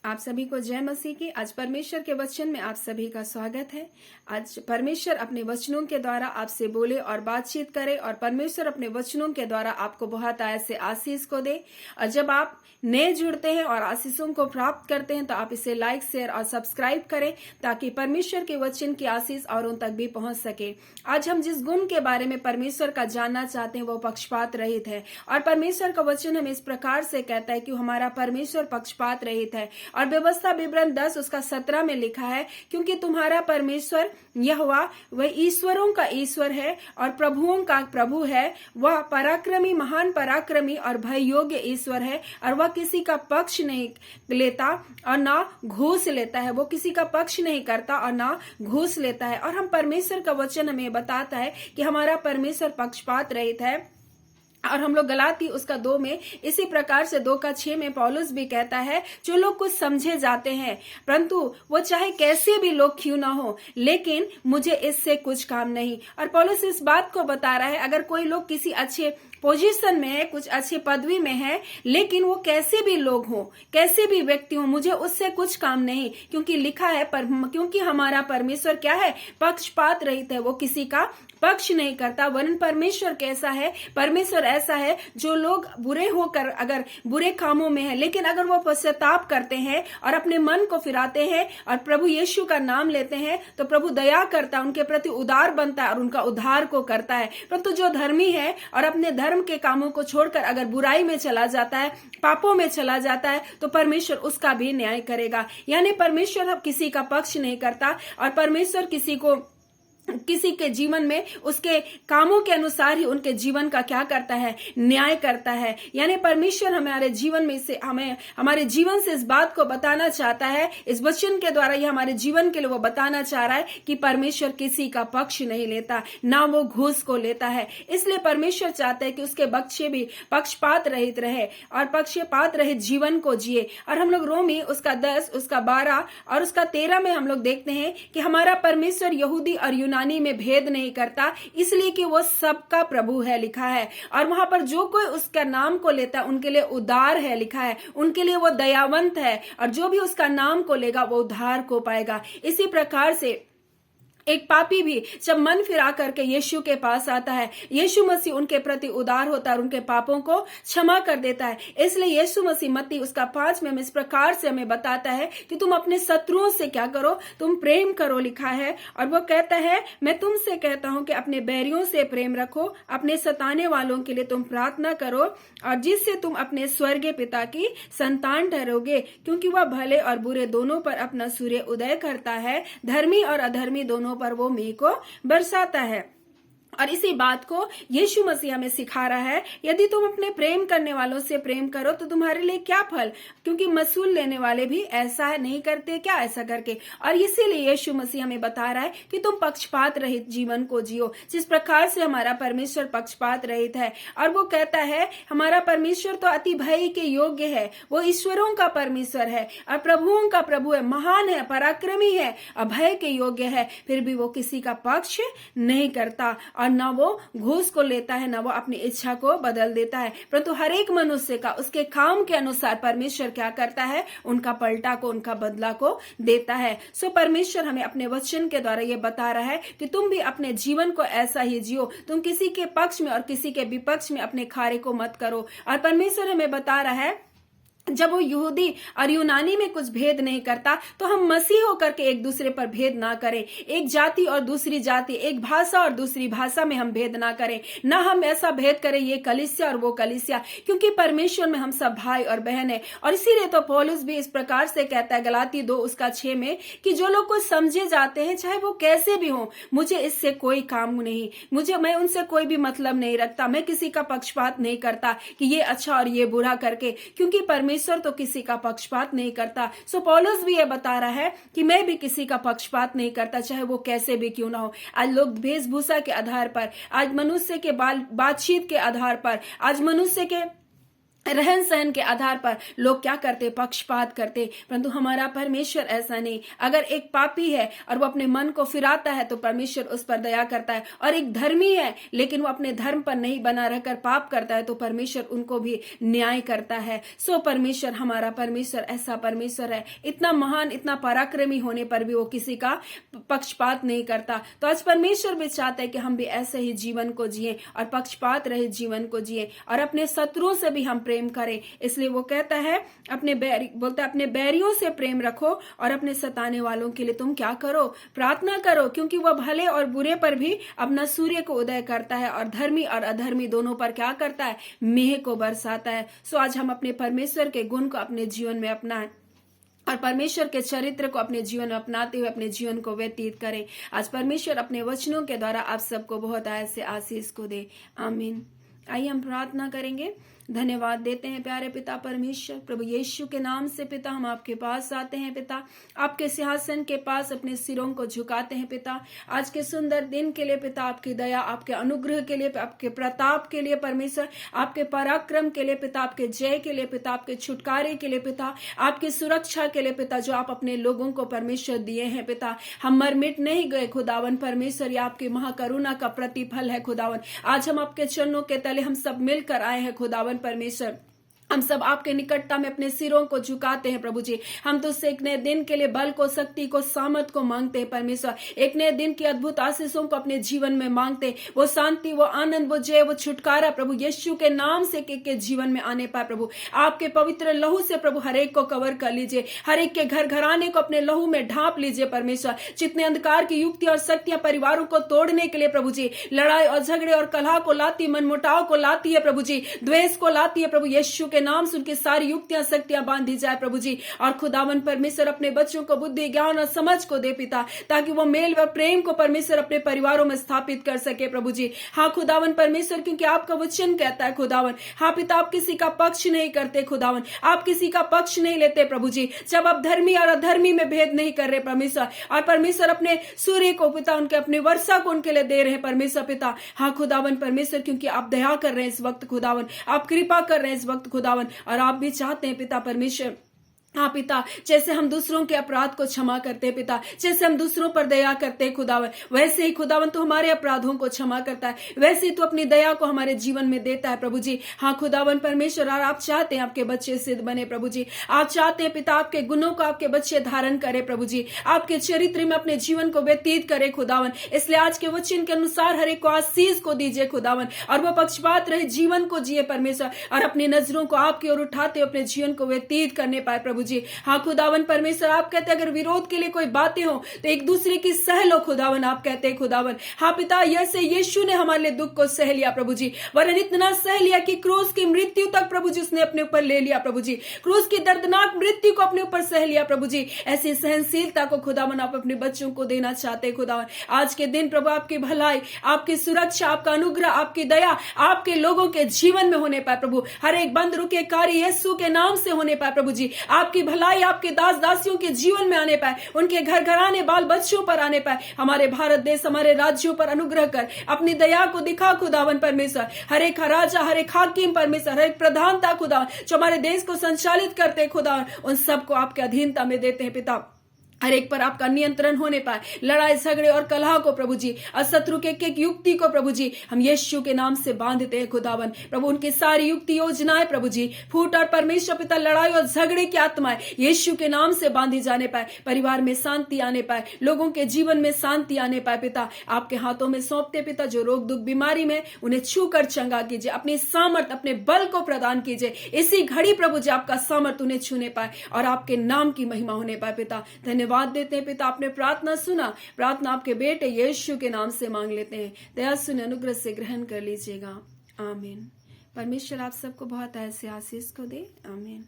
आप सभी को जय मसीह की। आज परमेश्वर के वचन में आप सभी का स्वागत है। आज परमेश्वर अपने वचनों के द्वारा आपसे बोले और बातचीत करे, और परमेश्वर अपने वचनों के द्वारा आपको बहुत आयत से आशीष को दे। और जब आप नए जुड़ते हैं और आशीषों को प्राप्त करते हैं तो आप इसे लाइक, शेयर और सब्सक्राइब करें, ताकि परमेश्वर के वचन की आशीष औरों तक भी पहुंच सके। आज हम जिस गुण के बारे में परमेश्वर का जानना चाहते हैं वो पक्षपात रहित है। और परमेश्वर का वचन हमें इस प्रकार से कहता है कि हमारा परमेश्वर पक्षपात रहित है। और व्यवस्था विवरण 10 उसका 17 में लिखा है, क्योंकि तुम्हारा परमेश्वर यहोवा वह ईश्वरों का ईश्वर है और प्रभुओं का प्रभु है। वह पराक्रमी, महान पराक्रमी और भय योग्य ईश्वर है, और वह किसी का पक्ष नहीं लेता और ना घूस लेता है। वो किसी का पक्ष नहीं करता और ना घूस लेता है। और हम परमेश्वर का वचन हमें बताता है कि हमारा परमेश्वर पक्षपात रहित है। और हम लोग गलाती उसका 2 में इसी प्रकार से 2:6 में पौलुस भी कहता है, जो लोग कुछ समझे जाते हैं, परंतु वो चाहे कैसे भी लोग क्यों ना हो, लेकिन मुझे इससे कुछ काम नहीं। और पौलुस इस बात को बता रहा है, अगर कोई लोग किसी अच्छे पोजीशन में है, कुछ अच्छे पदवी में है, लेकिन वो कैसे भी लोग हो, कैसे भी व्यक्ति हो, मुझे उससे कुछ काम नहीं। क्योंकि लिखा है क्योंकि हमारा परमेश्वर क्या है, पक्षपात रहित है। वो किसी का पक्ष नहीं करता। वरन परमेश्वर कैसा है, परमेश्वर ऐसा है, जो लोग बुरे होकर अगर बुरे कामों में है, लेकिन अगर वो पश्चाताप करते हैं और अपने मन को फिराते हैं और प्रभु यीशु का नाम लेते हैं, तो प्रभु दया करता है, उनके प्रति उदार बनता है और उनका उद्धार को करता है। परंतु जो धर्मी है और अपने धर्म के कामों को छोड़कर अगर बुराई में चला जाता है, पापों में चला जाता है, तो परमेश्वर उसका भी न्याय करेगा। यानी परमेश्वर अब किसी का पक्ष नहीं करता, और परमेश्वर किसी के जीवन में उसके कामों के अनुसार ही उनके जीवन का क्या करता है, न्याय करता है। यानी परमेश्वर हमारे जीवन में से हमारे जीवन से इस बात को बताना चाहता है, इस वचन के द्वारा ये हमारे जीवन के लिए वो बताना चाह रहा है कि परमेश्वर किसी का पक्ष नहीं लेता, ना वो घूस को लेता है। इसलिए परमेश्वर चाहता है कि उसके बच्चे भी पक्षपात रहित रहे और पक्षपात रहित जीवन को जिए। और हम लोग रोमी उसका 10 उसका 12 और उसका 13 में हम लोग देखते हैं कि हमारा परमेश्वर यहूदी और यूनानी में भेद नहीं करता, इसलिए कि वो सबका प्रभु है, लिखा है। और वहां पर जो कोई उसका नाम को लेता है उनके लिए उदार है, लिखा है। उनके लिए वो दयावंत है, और जो भी उसका नाम को लेगा वो उद्धार को पाएगा। इसी प्रकार से एक पापी भी जब मन फिरा करके यीशु के पास आता है, यीशु मसीह उनके प्रति उदार होता है और उनके पापों को क्षमा कर देता है। इसलिए यीशु मसीह मत्ती उसका 5 में इस प्रकार से हमें बताता है कि तुम अपने शत्रुओं से क्या करो, तुम प्रेम करो, लिखा है। और वो कहता है, मैं तुमसे कहता हूं कि अपने बैरियों से प्रेम रखो, अपने सताने वालों के लिए तुम प्रार्थना करो, और जिससे तुम अपने स्वर्गीय पिता की संतान ठहरोगे, क्योंकि वह भले और बुरे दोनों पर अपना सूर्य उदय करता है, धर्मी और अधर्मी दोनों पर वो मेघ को बरसाता है। और इसी बात को यीशु मसीह हमें सिखा रहा है, यदि तुम अपने प्रेम करने वालों से प्रेम करो तो तुम्हारे लिए क्या फल, क्योंकि मसूल लेने वाले भी ऐसा नहीं करते क्या, ऐसा करके। और इसीलिए यीशु मसीह हमें बता रहा है कि तुम पक्षपात रहित जीवन को जियो, जिस प्रकार से हमारा परमेश्वर पक्षपात रहित है। और वो कहता है, हमारा परमेश्वर तो अति भय के योग्य है, वो ईश्वरों का परमेश्वर है और प्रभुओं का प्रभु है, महान है, पराक्रमी है, अभय के योग्य है, फिर भी वो किसी का पक्ष नहीं करता और ना वो घूस को लेता है, ना वो अपनी इच्छा को बदल देता है। परंतु हर एक मनुष्य का उसके काम के अनुसार परमेश्वर क्या करता है, उनका पलटा को, उनका बदला को देता है। सो परमेश्वर हमें अपने वचन के द्वारा ये बता रहा है कि तुम भी अपने जीवन को ऐसा ही जियो, तुम किसी के पक्ष में और किसी के विपक्ष में अपने कार्य को मत करो। और परमेश्वर हमें बता रहा है, जब वो यहूदी और यूनानी में कुछ भेद नहीं करता, तो हम मसीह होकर के एक दूसरे पर भेद ना करें। एक जाति और दूसरी जाति, एक भाषा और दूसरी भाषा में हम भेद ना करें, ना हम ऐसा भेद करें ये कलीसिया और वो कलीसिया, क्योंकि परमेश्वर में हम सब भाई और बहन है। और इसीलिए तो पौलुस भी इस प्रकार से कहता है गलाती 2 उसका 6 में कि जो लोग कुछ समझे जाते हैं, चाहे वो कैसे भी हो, मुझे इससे कोई काम नहीं, मैं उनसे कोई भी मतलब नहीं रखता, मैं किसी का पक्षपात नहीं करता कि ये अच्छा और ये बुरा करके, क्योंकि परमेश्वर तो किसी का पक्षपात नहीं करता। सो पौलुस भी ये बता रहा है कि मैं भी किसी का पक्षपात नहीं करता, चाहे वो कैसे भी क्यों ना हो। आज लोग वेशभूषा के आधार पर, आज मनुष्य के बातचीत के आधार पर, आज मनुष्य के रहन सहन के आधार पर लोग क्या करते, पक्षपात करते, परंतु हमारा परमेश्वर ऐसा नहीं। अगर एक पापी है और वो अपने मन को फिराता है तो परमेश्वर उस पर दया करता है, और एक धर्मी है लेकिन वो अपने धर्म पर नहीं बना रहकर पाप करता है तो परमेश्वर उनको भी न्याय करता है। सो परमेश्वर, हमारा परमेश्वर ऐसा परमेश्वर है, इतना महान, इतना पराक्रमी होने पर भी वो किसी का पक्षपात नहीं करता। तो आज परमेश्वर भी चाहता है कि हम भी ऐसे ही जीवन को जिए और पक्षपात रहित जीवन को जिए और अपने शत्रुओं से भी हम प्रेम करें। इसलिए वो कहता है अपने बैरियों से प्रेम रखो और अपने सताने वालों के लिए तुम क्या करो, प्रार्थना करो, क्योंकि वह भले और बुरे पर भी अपना सूर्य को उदय करता है और धर्मी और अधर्मी दोनों पर क्या करता है, मेह को बरसाता है। सो आज हम अपने परमेश्वर के गुण को अपने जीवन में अपनाएं और परमेश्वर के चरित्र को अपने जीवन में अपनाते हुए अपने जीवन को व्यतीत करें। आज परमेश्वर अपने वचनों के द्वारा आप सबको बहुत ऐसे आशीष को दे। आमीन। आइए हम प्रार्थना करेंगे। धन्यवाद देते हैं प्यारे पिता परमेश्वर, प्रभु यीशु के नाम से पिता हम आपके पास आते हैं पिता, आपके सिंहासन के पास अपने सिरों को झुकाते हैं पिता। आज के सुंदर दिन के लिए पिता, आपकी दया, आपके अनुग्रह के लिए, आपके प्रताप के लिए परमेश्वर, आपके पराक्रम के लिए पिता, आपके जय के लिए पिता, आपके छुटकारे के लिए पिता, आपकी सुरक्षा के लिए पिता, जो आप अपने लोगों को परमेश्वर दिए हैं पिता। हम मर मिट नहीं गए खुदावन परमेश्वर, या आपकी महाकरुणा का प्रतिफल है खुदावन। आज हम आपके चरणों के तले हम सब मिलकर आए हैं खुदावन परमेश्वर। हम सब आपके निकटता में अपने सिरों को झुकाते हैं प्रभु जी। हम तुझसे एक नए दिन के लिए बल को, शक्ति को, सामर्थ को मांगते हैं परमेश्वर। एक नए दिन की अद्भुत आशीषों को अपने जीवन में मांगते हैं। वो शांति, वो आनंद, वो जय, वो छुटकारा प्रभु यीशु के नाम से के जीवन में आने पाए प्रभु। आपके पवित्र लहू से प्रभु हर एक को कवर कर लीजिए, हर एक के घर घराने को अपने लहू में ढांप लीजिए परमेश्वर। जितने अंधकार की युक्ति और शक्तियां परिवारों को तोड़ने के लिए प्रभु जी, लड़ाई और झगड़े और कलह को लाती, मनमुटाव को लाती है प्रभु जी, द्वेष को लाती है प्रभु यीशु के नाम से उनकी सारी युक्तियां शक्तियां बांधी जाए प्रभु जी। और खुदावन परमेश्वर अपने बच्चों को बुद्धि, ज्ञान और समझ को दे पिता, ताकि वो मेल व प्रेम को परमेश्वर अपने परिवारों में स्थापित कर सके प्रभु जी। हाँ खुदावन परमेश्वर, क्योंकि आपका वचन कहता है खुदावन, हाँ पिता, आप किसी का पक्ष नहीं करते खुदावन, आप किसी का पक्ष नहीं लेते प्रभु जी। जब आप धर्मी और अधर्मी में भेद नहीं कर रहे परमेश्वर, और परमेश्वर अपने सूर्य को पिता, उनके अपने वर्षा को उनके लिए दे रहे हैं परमेश्वर पिता। हाँ खुदावन परमेश्वर, क्योंकि आप दया कर रहे हैं इस वक्त खुदावन, आप कृपा कर रहे हैं इस वक्त खुदावन, और आप भी चाहते हैं पिता परमेश्वर, हाँ पिता, जैसे हम दूसरों के अपराध को क्षमा करते हैं पिता, जैसे हम दूसरों पर दया करते हैं खुदावन, वैसे ही खुदावन तू हमारे अपराधों को क्षमा करता है, वैसे ही तू अपनी दया को हमारे जीवन में देता है प्रभु जी। हाँ खुदावन परमेश्वर, और आप चाहते हैं आपके बच्चे सिद्ध बने प्रभु जी। आप चाहते हैं पिता, आपके गुणों को आपके बच्चे धारण करे प्रभु जी, आपके चरित्र में अपने जीवन को व्यतीत करे खुदावन। इसलिए आज के वचन के अनुसार हर एक को आशीष को दीजिए खुदावन, और वो पक्षपात रहे जीवन को जिए परमेश्वर, और अपनी नजरों को आपकी ओर उठाते अपने जीवन को व्यतीत करने पाए प्रभु जी। हाँ खुदावन परमेश्वर, आप कहते हैं अगर विरोध के लिए कोई बातें हो तो एक दूसरे की सह लो खुदावन, आप कहते हैं खुदावन। हाँ पिता, जैसे यीशु ने हमारे लिए दुख को सह लिया प्रभु जी, वरन इतना सह लिया कि क्रूस की मृत्यु तक प्रभु जी उसने अपने ऊपर ले लिया प्रभु जी, क्रूस की दर्दनाक मृत्यु को अपने ऊपर सह लिया प्रभु जी। ऐसी सहनशीलता को खुदावन आप अपने बच्चों को देना चाहते हैं खुदावन। आज के दिन प्रभु आपकी भलाई, आपकी सुरक्षा, आपका अनुग्रह, आपकी दया आपके लोगों के जीवन में होने पाए प्रभु। हर एक बंद रुके कार्य यीशु के नाम से होने पाए प्रभु जी। आपकी भलाई आपके दास दासियों के जीवन में आने पाए, उनके घर घराने, बाल बच्चों पर आने पाए। हमारे भारत देश, हमारे राज्यों पर अनुग्रह कर अपनी दया को दिखा खुदावन परमेश्वर। हर एक राजा, हर एक हाकिम परमेश्वर, हर एक प्रधानता खुदावन जो हमारे देश को संचालित करते खुदावन, उन सबको आपके अधीनता में देते हैं पिता। हर एक पर आपका नियंत्रण होने पाए, लड़ाई झगड़े और कलह को प्रभु जी, और शत्रु के एक युक्ति को प्रभु जी हम यीशु के नाम से बांधते हैं खुदावन। प्रभु उनकी सारी युक्ति योजनाएं प्रभु जी फूट और परमेश्वर पिता लड़ाई और झगड़े की आत्माएं यीशु के नाम से बांधी जाने पाए, परिवार में शांति आने पाए, लोगों के जीवन में शांति आने पाए पिता। आपके हाथों में सौंपते पिता, जो रोग दुख बीमारी में उन्हें छू कर चंगा कीजिए, अपनी सामर्थ, अपने बल को प्रदान कीजिए। इसी घड़ी प्रभु जी आपका सामर्थ उन्हें छूने पाए और आपके नाम की महिमा होने पाए पिता। धन्यवाद देते हैं पिता, आपने प्रार्थना सुना, प्रार्थना आपके बेटे यीशु के नाम से मांग लेते हैं। दया सुन अनुग्रह से ग्रहण कर लीजिएगा। आमीन। परमेश्वर आप सबको बहुत ऐसे आशीष को दे। आमीन।